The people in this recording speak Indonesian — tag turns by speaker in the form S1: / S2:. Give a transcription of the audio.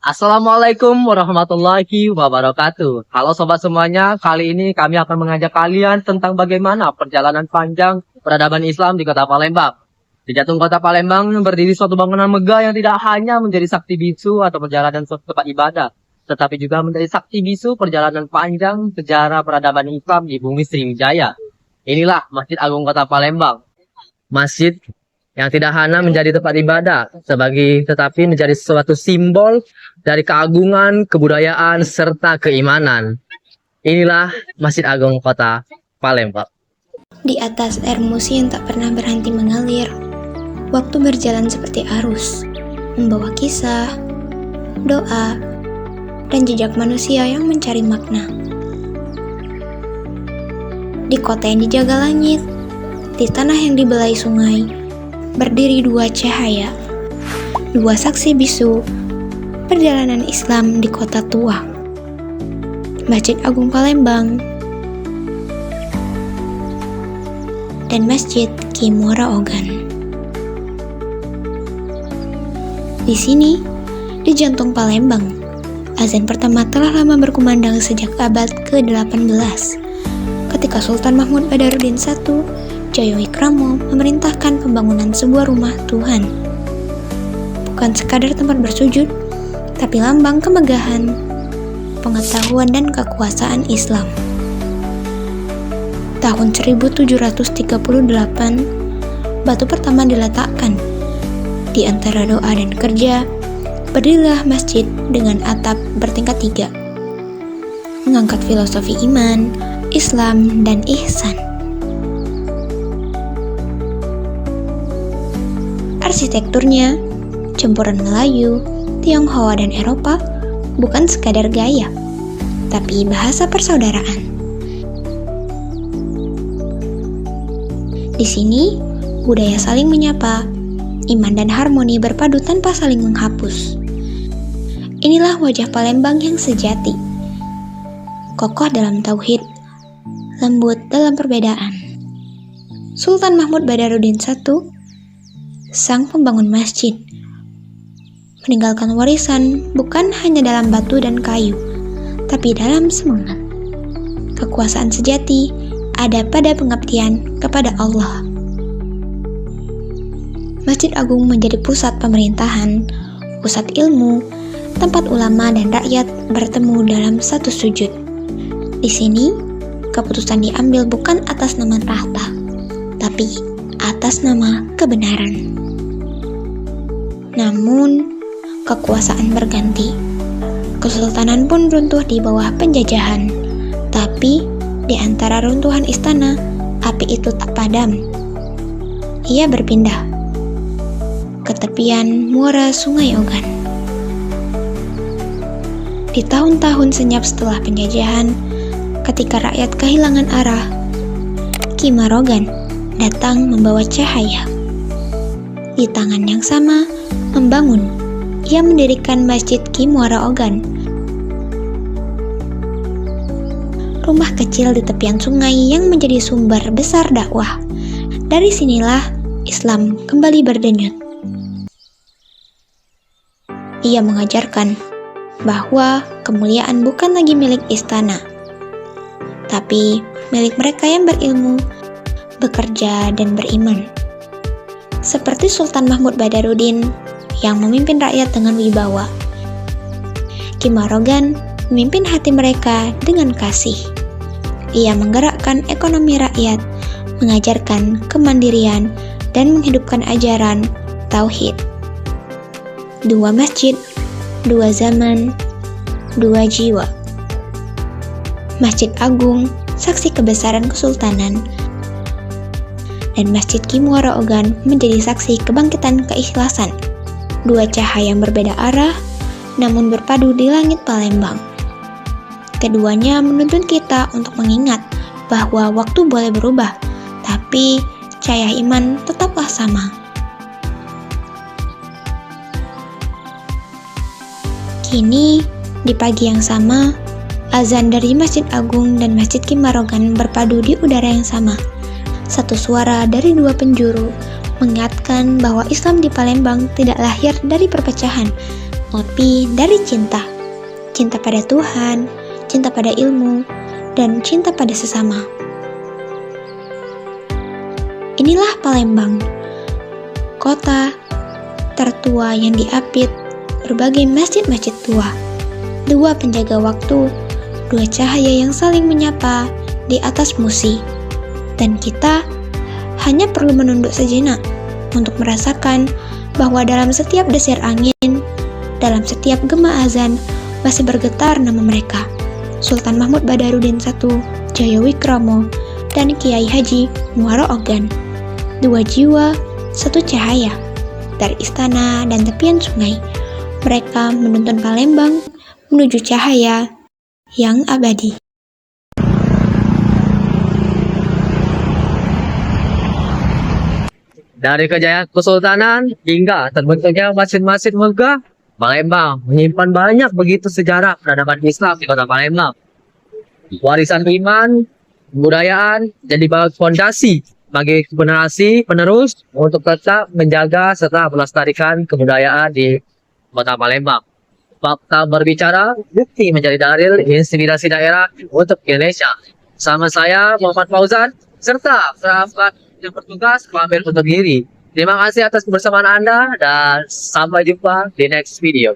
S1: Assalamualaikum warahmatullahi wabarakatuh. Halo sobat semuanya, kali ini kami akan mengajak kalian tentang bagaimana perjalanan panjang peradaban Islam di kota Palembang. Di jantung kota Palembang berdiri suatu bangunan megah yang tidak hanya menjadi sakti bisu atau perjalanan suatu tempat ibadah, tetapi juga menjadi sakti bisu perjalanan panjang sejarah peradaban Islam di bumi Sriwijaya. Inilah Masjid Agung Kota Palembang. Masjid yang tidak hanya menjadi tempat ibadah, tetapi menjadi suatu simbol dari keagungan, kebudayaan, serta keimanan. Inilah Masjid Agung Kota Palembang.
S2: Di atas air musi yang tak pernah berhenti mengalir, waktu berjalan seperti arus, membawa kisah, doa, dan jejak manusia yang mencari makna. Di kota yang dijaga langit, di tanah yang dibelai sungai, berdiri dua cahaya, dua saksi bisu, perjalanan Islam di kota tua, Masjid Agung Palembang dan Masjid Ki Muara Ogan. Di sini, di jantung Palembang, azan pertama telah lama berkumandang sejak abad ke-18, ketika Sultan Mahmud Badarudin I Jayawikrama memerintahkan pembangunan sebuah rumah Tuhan. Bukan sekadar tempat bersujud, tapi lambang kemegahan, pengetahuan dan kekuasaan Islam. Tahun 1738, batu pertama diletakkan. Di antara doa dan kerja, berdirilah masjid dengan atap bertingkat 3, mengangkat filosofi iman, Islam, dan ihsan. Arsitekturnya, campuran Melayu, Tionghoa, dan Eropa bukan sekadar gaya, tapi bahasa persaudaraan. Di sini, budaya saling menyapa, iman dan harmoni berpadu tanpa saling menghapus. Inilah wajah Palembang yang sejati, kokoh dalam tauhid, lembut dalam perbedaan. Sultan Mahmud Badarudin I, sang pembangun masjid, meninggalkan warisan bukan hanya dalam batu dan kayu, tapi dalam semangat. Kekuasaan sejati ada pada pengabdian kepada Allah. Masjid Agung menjadi pusat pemerintahan, pusat ilmu, tempat ulama dan rakyat bertemu dalam satu sujud. Di sini, keputusan diambil bukan atas nama tahta, tapi atas nama kebenaran. Namun, kekuasaan berganti. Kesultanan pun runtuh di bawah penjajahan. Tapi, di antara runtuhan istana, api itu tak padam. Ia berpindah ke tepian muara Sungai Ogan. Di tahun-tahun senyap setelah penjajahan, ketika rakyat kehilangan arah, Ki Muara Ogan datang membawa cahaya. Di tangan yang sama, membangun, ia mendirikan Masjid Ki Muara Ogan. Rumah kecil di tepian sungai yang menjadi sumber besar dakwah. Dari sinilah Islam kembali berdenyut. Ia mengajarkan bahwa kemuliaan bukan lagi milik istana, tapi milik mereka yang berilmu, bekerja, dan beriman. Seperti Sultan Mahmud Badarudin yang memimpin rakyat dengan wibawa, Ki Muara Ogan memimpin hati mereka dengan kasih. Ia menggerakkan ekonomi rakyat, mengajarkan kemandirian, dan menghidupkan ajaran tauhid. Dua masjid, dua zaman, dua jiwa. Masjid Agung, saksi kebesaran kesultanan, dan Masjid Ki Muara Ogan menjadi saksi kebangkitan keikhlasan. Dua cahaya yang berbeda arah, namun berpadu di langit Palembang. Keduanya menuntun kita untuk mengingat bahwa waktu boleh berubah, tapi cahaya iman tetaplah sama. Kini, di pagi yang sama, azan dari Masjid Agung dan Masjid Ki Muara Ogan berpadu di udara yang sama. Satu suara dari dua penjuru mengingatkan bahwa Islam di Palembang tidak lahir dari perpecahan, lebih dari cinta. Cinta pada Tuhan, cinta pada ilmu, dan cinta pada sesama. Inilah Palembang, kota tertua yang diapit berbagai masjid-masjid tua. Dua penjaga waktu, dua cahaya yang saling menyapa di atas musi. Dan kita hanya perlu menunduk sejenak untuk merasakan bahwa dalam setiap desir angin, dalam setiap gema azan, masih bergetar nama mereka, Sultan Mahmud Badarudin I, Jayawikromo, dan Kiai Haji Muaro Ogan. Dua jiwa, satu cahaya. Dari istana dan tepian sungai, mereka menuntun Palembang menuju cahaya yang abadi.
S1: Dari kejayaan kesultanan hingga terbentuknya masjid-masjid megah, Palembang menyimpan banyak begitu sejarah peradaban Islam di kota Palembang. Warisan iman, kebudayaan, jadi fondasi bagi generasi penerus untuk tetap menjaga serta melestarikan kebudayaan di kota Palembang. Fakta berbicara, bukti menjadi dalil inspirasi daerah untuk Indonesia. Sama saya, Muhammad Fauzan, serta kerabat yang bertugas pamit untuk diri. Terima kasih atas kebersamaan Anda dan sampai jumpa di next video.